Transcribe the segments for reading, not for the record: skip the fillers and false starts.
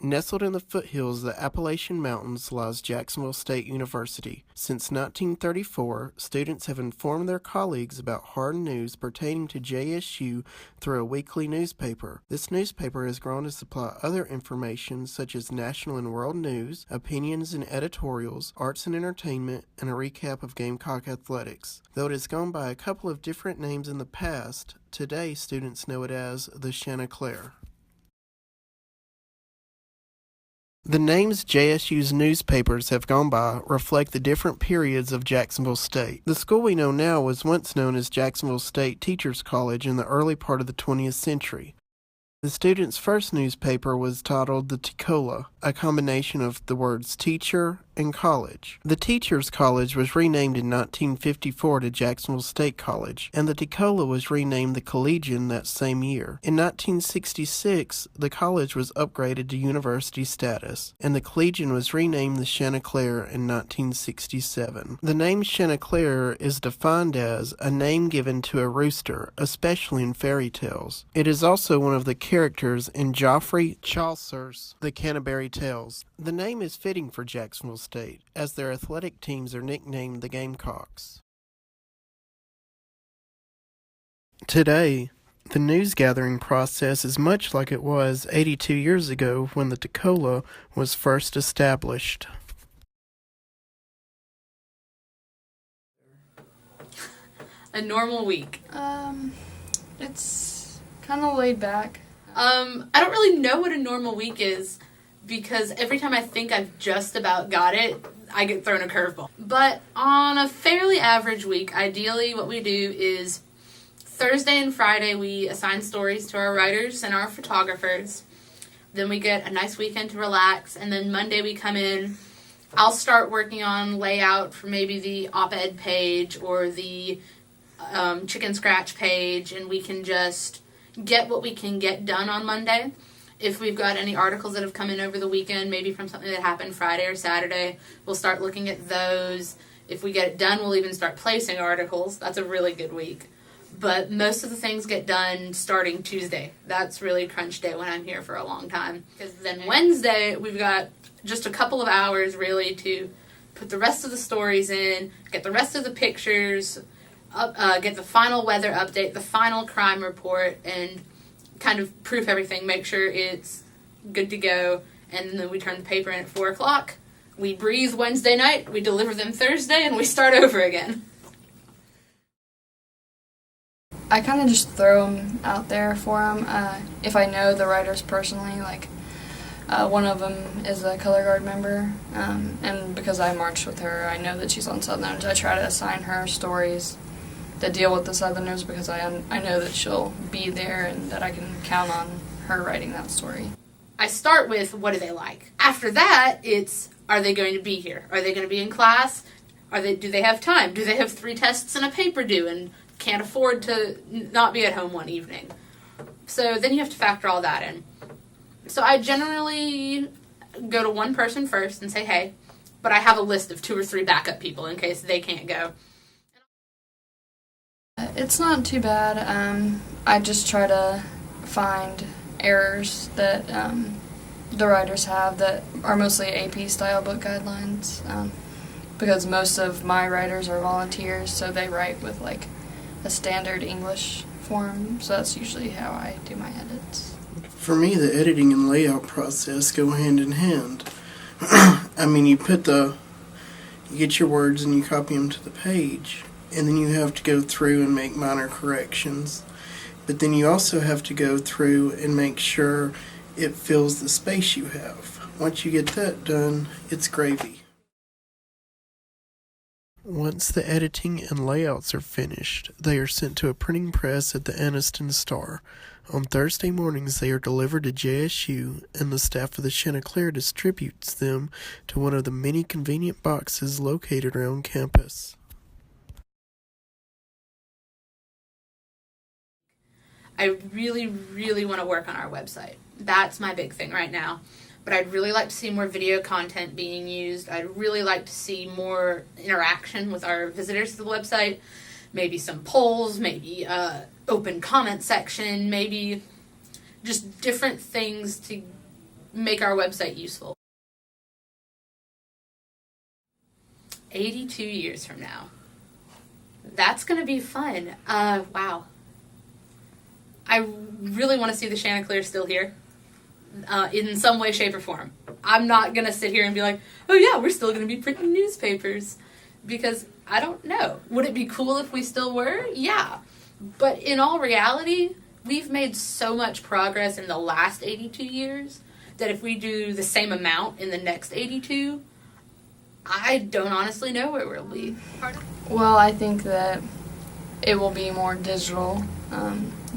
Nestled in the foothills of the Appalachian Mountains lies Jacksonville State University. Since 1934, students have informed their colleagues about hard news pertaining to JSU through a weekly newspaper. This newspaper has grown to supply other information such as national and world news, opinions and editorials, arts and entertainment, and a recap of Gamecock athletics. Though it has gone by a couple of different names in the past, today students know it as the Chanticleer. The names JSU's newspapers have gone by reflect the different periods of Jacksonville State. The school we know now was once known as Jacksonville State Teachers College in the early part of the 20th century. The students' first newspaper was titled the Toccola, a combination of the words teacher and college. The Teachers College was renamed in 1954 to Jacksonville State College, and the Toccola was renamed the Collegian that same year. In 1966, the college was upgraded to university status, and the Collegian was renamed the Chanticleer in 1967. The name Chanticleer is defined as a name given to a rooster, especially in fairy tales. It is also one of the characters in Geoffrey Chaucer's The Canterbury Tales. The name is fitting for Jacksonville State, as their athletic teams are nicknamed the Gamecocks. Today, the news gathering process is much like it was 82 years ago when the Toccola was first established. A normal week. It's kind of laid back. I don't really know what a normal week is because every time I think I've just about got it, I get thrown a curveball. But on a fairly average week, ideally what we do is Thursday and Friday we assign stories to our writers and our photographers. Then we get a nice weekend to relax, and then Monday we come in. I'll start working on layout for maybe the op-ed page or the chicken scratch page, and we can just get what we can get done on Monday. If we've got any articles that have come in over the weekend, maybe from something that happened Friday or Saturday, we'll start looking at those. If we get it done, we'll even start placing articles. That's a really good week. But most of the things get done starting Tuesday. That's really crunch day when I'm here for a long time. Because then Wednesday, we've got just a couple of hours really to put the rest of the stories in, get the rest of the pictures, get the final weather update, the final crime report, and kind of proof everything, make sure it's good to go, and then we turn the paper in at 4 o'clock. We breathe Wednesday night, we deliver them Thursday, and we start over again. I kind of just throw them out there for them. If I know the writers personally, like one of them is a color guard member, and because I marched with her, I know that she's on Southerners. I try to assign her stories that deal with the Southerners because I know that she'll be there and that I can count on her writing that story. I start with, what do they like? After that, it's, are they going to be here? Are they going to be in class? Do they have time? Do they have 3 tests and a paper due and can't afford to not be at home one evening? So then you have to factor all that in. So I generally go to one person first and say, hey, but I have a list of 2 or 3 backup people in case they can't go. It's not too bad. I just try to find errors that the writers have that are mostly AP-style book guidelines, because most of my writers are volunteers, so they write with like a standard English form, so that's usually how I do my edits. For me, the editing and layout process go hand in hand. I mean, you get your words and you copy them to the page, and then you have to go through and make minor corrections. But then you also have to go through and make sure it fills the space you have. Once you get that done, it's gravy. Once the editing and layouts are finished, they are sent to a printing press at the Anniston Star. On Thursday mornings, they are delivered to JSU, and the staff of the Chanticleer distributes them to one of the many convenient boxes located around campus. I really, really want to work on our website. That's my big thing right now. But I'd really like to see more video content being used. I'd really like to see more interaction with our visitors to the website. Maybe some polls, maybe open comment section, maybe just different things to make our website useful. 82 years from now. That's going to be fun. Wow. I really want to see the Chanticleer still here. In some way, shape, or form. I'm not going to sit here and be like, oh yeah, we're still going to be printing newspapers. Because I don't know. Would it be cool if we still were? Yeah. But in all reality, we've made so much progress in the last 82 years that if we do the same amount in the next 82, I don't honestly know where we'll be. Well, I think that it will be more digital,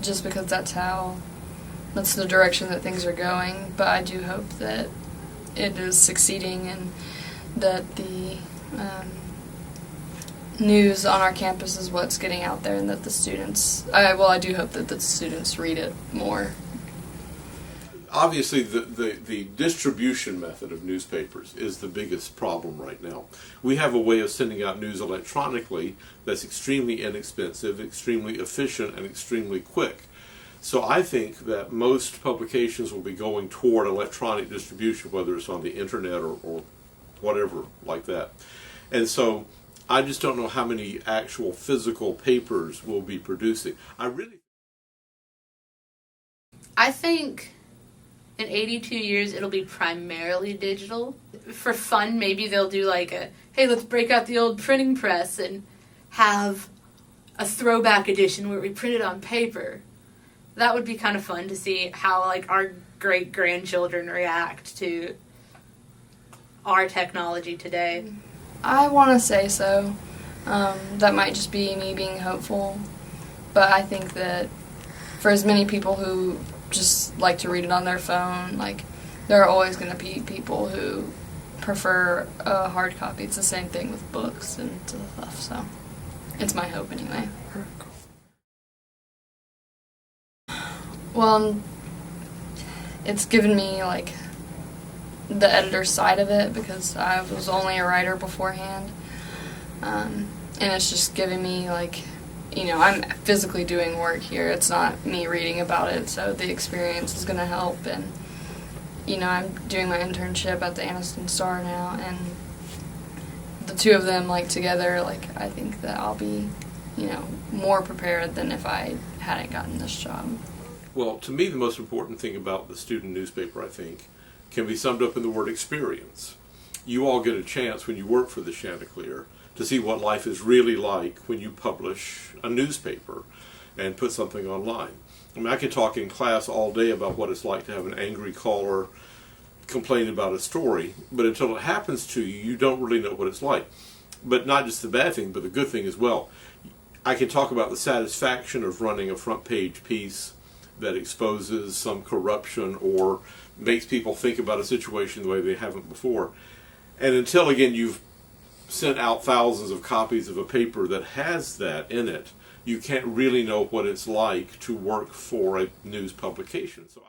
just because that's the direction that things are going. But I do hope that it is succeeding and that the news on our campus is what's getting out there, and that the students, I do hope that the students read it more. Obviously, the distribution method of newspapers is the biggest problem right now. We have a way of sending out news electronically that's extremely inexpensive, extremely efficient, and extremely quick. So I think that most publications will be going toward electronic distribution, whether it's on the internet or whatever like that. And so I just don't know how many actual physical papers we'll be producing. I think in 82 years it'll be primarily digital. For fun, maybe they'll do like hey, let's break out the old printing press and have a throwback edition where we print it on paper. That would be kind of fun to see how like our great-grandchildren react to our technology today. I want to say so. That might just be me being hopeful. But I think that for as many people who just like to read it on their phone, like, there are always going to be people who prefer a hard copy. It's the same thing with books and stuff, so it's my hope anyway. Well, it's given me, like, the editor side of it, because I was only a writer beforehand. And it's just given me, like, I'm physically doing work here. It's not me reading about it, so the experience is going to help. And, I'm doing my internship at the Anniston Star now, and the two of them, like, together, like, I think that I'll be, more prepared than if I hadn't gotten this job. Well, to me, the most important thing about the student newspaper, I think, can be summed up in the word experience. You all get a chance when you work for the Chanticleer to see what life is really like when you publish a newspaper and put something online. I mean, I can talk in class all day about what it's like to have an angry caller complain about a story, but until it happens to you, you don't really know what it's like. But not just the bad thing, but the good thing as well. I can talk about the satisfaction of running a front page piece that exposes some corruption or makes people think about a situation the way they haven't before. And until, again, you've sent out thousands of copies of a paper that has that in it, you can't really know what it's like to work for a news publication. So